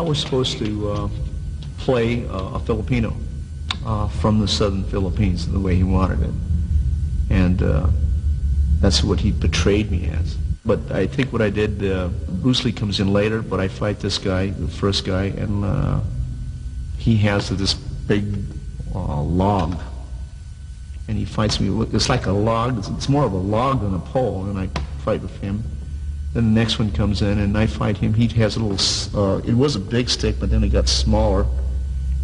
was supposed to play a Filipino from the southern Philippines the way he wanted it. And that's what he portrayed me as. But I think what I did, Bruce Lee comes in later, but I fight this guy, the first guy, and he has this big log. And he fights me. It's like a log. It's more of a log than a pole, and I fight with him. Then the next one comes in, and I fight him. He has a little, it was a big stick, but then it got smaller.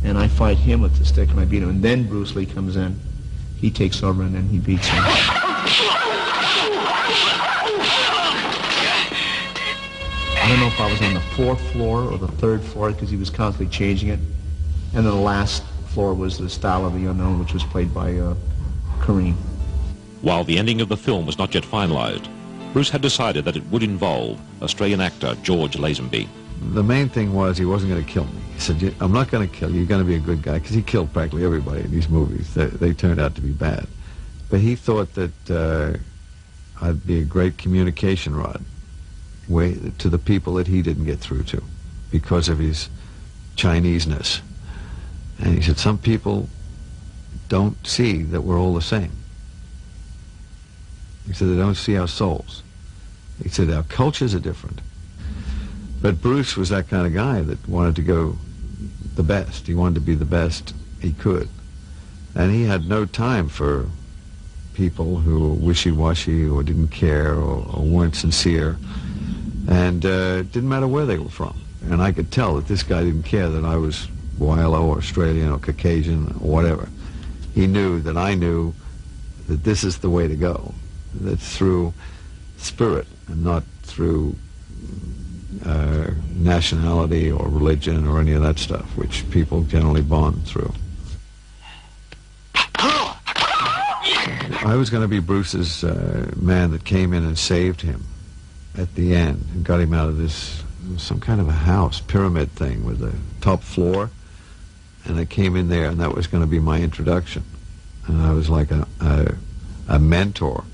And I fight him with the stick, and I beat him. And then Bruce Lee comes in. He takes over, and then he beats him. I don't know if I was on the 4th floor or the 3rd floor, because he was constantly changing it. And then the last floor was the Style of the Unknown, which was played by Kareem. While the ending of the film was not yet finalized, Bruce had decided that it would involve Australian actor George Lazenby. The main thing was he wasn't going to kill me. He said, I'm not going to kill you. You're going to be a good guy, because he killed practically everybody in these movies. They turned out to be bad. But he thought that I'd be a great communication rod to the people that he didn't get through to because of his Chineseness. And he said, some people don't see that we're all the same. He said, they don't see our souls. He said, our cultures are different. But Bruce was that kind of guy that wanted to go the best. He wanted to be the best he could. And he had no time for people who were wishy-washy or didn't care or weren't sincere. And it didn't matter where they were from. And I could tell that this guy didn't care that I was Wilo or Australian or Caucasian or whatever. He knew that I knew that this is the way to go. That's through spirit and not through nationality or religion or any of that stuff, which people generally bond through. I was going to be Bruce's man that came in and saved him at the end and got him out of this, some kind of a house, pyramid thing with a top floor. And I came in there, and that was going to be my introduction. And I was like a mentor.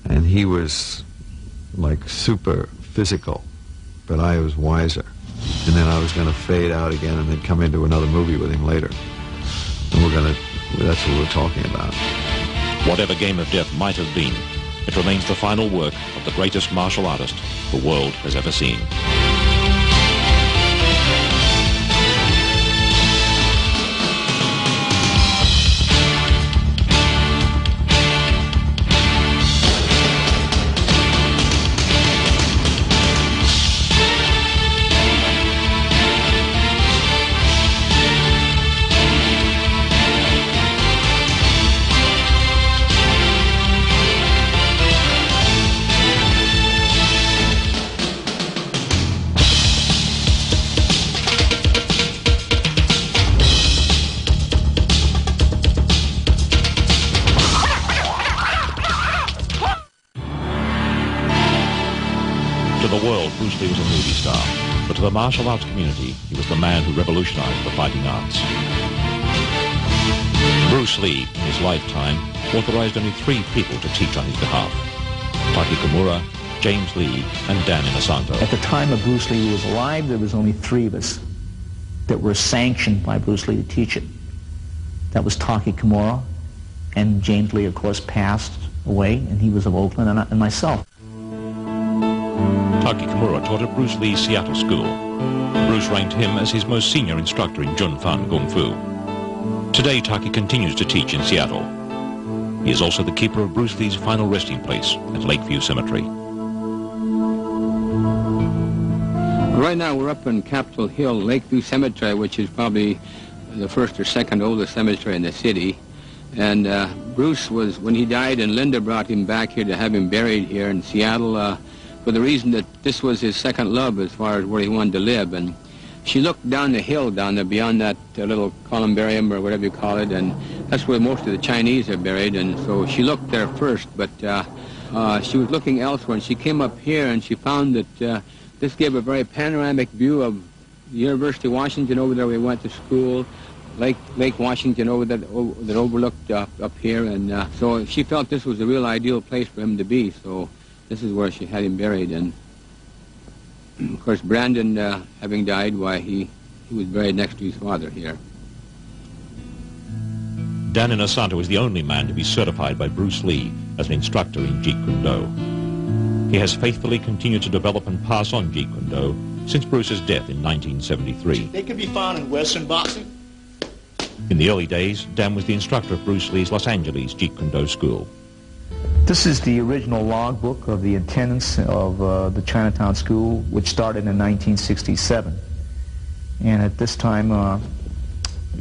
And he was like super physical, but I was wiser. And then I was going to fade out again and then come into another movie with him later. And that's what we're talking about. Whatever Game of Death might have been, it remains the final work of the greatest martial artist the world has ever seen. To the world, Bruce Lee was a movie star, but to the martial arts community, he was the man who revolutionized the fighting arts. Bruce Lee, in his lifetime, authorized only 3 people to teach on his behalf: Taki Kimura, James Lee, and Dan Inosanto. At the time that Bruce Lee was alive, there was only 3 of us that were sanctioned by Bruce Lee to teach it. That was Taki Kimura, and James Lee, of course, passed away, and he was of Oakland, and myself. Taki Kimura taught at Bruce Lee's Seattle school. Bruce ranked him as his most senior instructor in Jun Fan Kung Fu. Today, Taki continues to teach in Seattle. He is also the keeper of Bruce Lee's final resting place at Lakeview Cemetery. Right now, we're up on Capitol Hill, Lakeview Cemetery, which is probably the 1st or 2nd oldest cemetery in the city. And Bruce was, when he died, and Linda brought him back here to have him buried here in Seattle, for the reason that this was his second love as far as where he wanted to live. And she looked down the hill down there beyond that little columbarium or whatever you call it, and that's where most of the Chinese are buried. And so she looked there first, but she was looking elsewhere, and she came up here and she found that this gave a very panoramic view of the University of Washington over there where we went to school, Lake Washington over that overlooked up here, and so she felt this was a real ideal place for him to be. So this is where she had him buried. And Of course, Brandon, having died, why he was buried next to his father here. Dan Inosanto is the only man to be certified by Bruce Lee as an instructor in Jeet Kune Do. He has faithfully continued to develop and pass on Jeet Kune Do since Bruce's death in 1973. They can be found in Western boxing. In the early days, Dan was the instructor of Bruce Lee's Los Angeles Jeet Kune Do school. This is the original logbook of the attendance of the Chinatown School, which started in 1967. And at this time,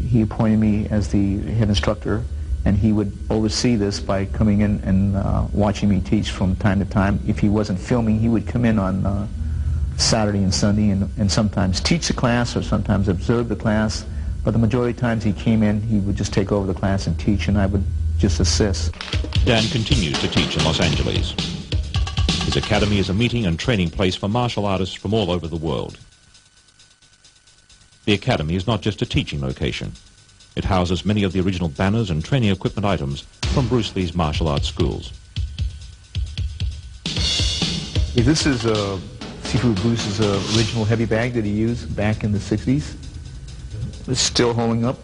he appointed me as the head instructor, and he would oversee this by coming in and watching me teach from time to time. If he wasn't filming, he would come in on Saturday and Sunday and sometimes teach the class or sometimes observe the class. But the majority of times he came in, he would just take over the class and teach, and I would just assist. Dan continues to teach in Los Angeles. His academy is a meeting and training place for martial artists from all over the world. The academy is not just a teaching location. It houses many of the original banners and training equipment items from Bruce Lee's martial arts schools. This is Seafood Bruce's original heavy bag that he used back in the 60s. It's still holding up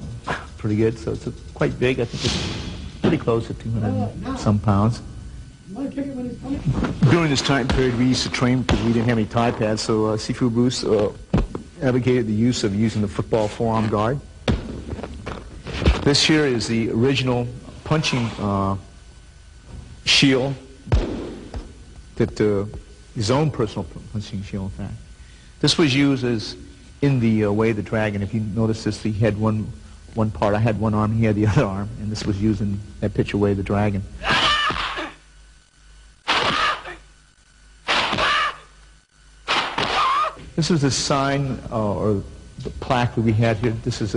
pretty good, so it's quite big. I think it's pretty close to 200 some pounds. During this time period, we used to train because we didn't have any tie pads, so Seafood Bruce advocated the use of using the football forearm guard. This here is the original punching shield, that his own personal punching shield, in fact. This was used as in the Way of the Dragon. If you notice this, he had one part. I had one arm, he had the other arm, and this was used in that picture, Way of the Dragon. This is the sign or the plaque that we had here. This is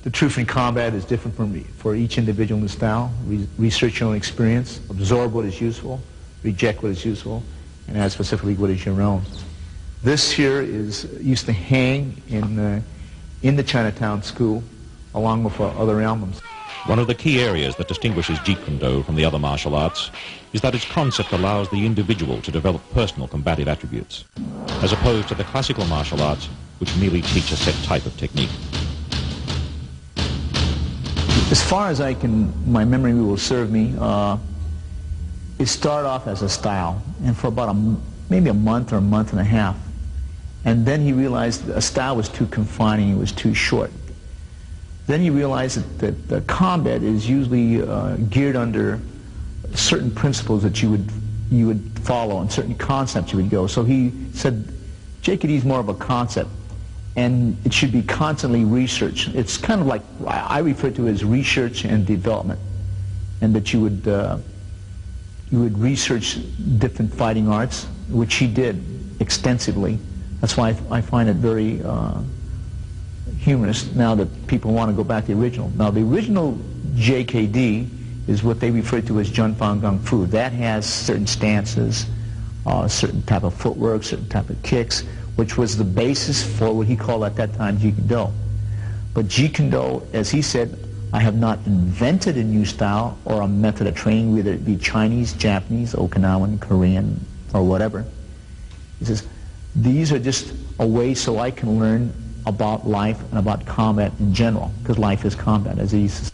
the truth in combat is different for each individual in the style. Research your own experience, absorb what is useful, reject what is useful, and add specifically what is your own. This here is used to hang in the Chinatown School along with other emblems. One of the key areas that distinguishes Jeet Kune Do from the other martial arts is that its concept allows the individual to develop personal combative attributes, as opposed to the classical martial arts, which merely teach a set type of technique. As far as my memory will serve me, it started off as a style, and for about maybe a month or a month and a half. And then he realized a style was too confining, it was too short. Then he realized that the combat is usually geared under certain principles that you would follow and certain concepts you would go. So he said, JKD is more of a concept, and it should be constantly researched. It's kind of like, I refer to it as research and development, and that you would research different fighting arts, which he did extensively. That's why I find it very humorous now that people want to go back to the original. Now, the original JKD is what they refer to as Junfang Gung Fu. That has certain stances, certain type of footwork, certain type of kicks, which was the basis for what he called at that time Jeet Kune Do. But Jeet Kune Do, as he said, I have not invented a new style or a method of training, whether it be Chinese, Japanese, Okinawan, Korean, or whatever. He says, these are just a way so I can learn about life and about combat in general, because life is combat, as he used to say.